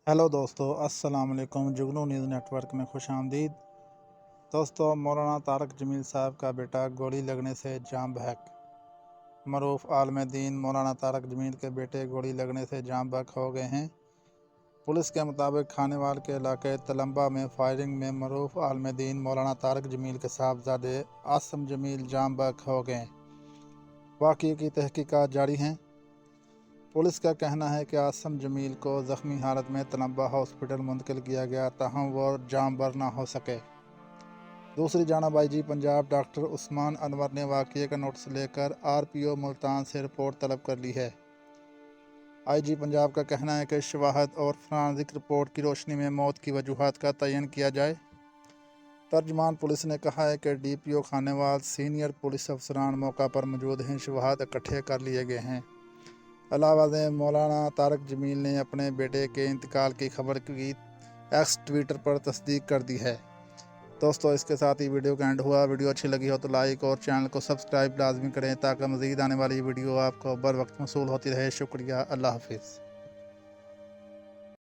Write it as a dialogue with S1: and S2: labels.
S1: Hello दोस्तों, अस्सलाम वालेकुम। जुगनू न्यूज़ नेटवर्क में खुश आमदीद। दोस्तों, मौलाना तारक जमील साहब का बेटा गोली लगने से जाम बहक। मरूफ आलम दीन मौलाना तारक जमील के बेटे गोली लगने से जाम बहक हो गए हैं। पुलिस के मुताबिक खानेवाल के इलाके तलम्बा में फायरिंग में मरूफ आलम दीन मौलाना तारक जमील के साहबजादे आसम जमील जाम बहक हो गए। वाक़ये की तहकीकात जारी हैं। पुलिस का कहना है कि आसम जमील को ज़ख्मी हालत में तलम्बा हॉस्पिटल मुंतकिल किया गया, ताहम वो जाम बर ना हो सके। दूसरी जानब IG पंजाब डॉक्टर उस्मान अनवर ने वाक़ये का नोटिस लेकर RPO मुल्तान से रिपोर्ट तलब कर ली है। IG पंजाब का कहना है कि शवाहद और फॉरेंसिक रिपोर्ट की रोशनी में मौत की वजूहात का तयन किया जाए। तर्जमान पुलिस ने कहा है कि DPO खानेवाल सीनियर पुलिस अफसरान मौका पर मौजूद हैं, शवाहद इकट्ठे कर लिए गए हैं। अलावा मौलाना तारक जमील ने अपने बेटे के इंतकाल की खबर की एक्स ट्विटर पर तस्दीक कर दी है। दोस्तों, इसके साथ ही वीडियो का एंड हुआ। वीडियो अच्छी लगी हो तो लाइक और चैनल को सब्सक्राइब लाजमी करें ताकि मज़ीद आने वाली वीडियो आपको बर वक्त मौसूल होती रहे। शुक्रिया। अल्लाह हाफिज़।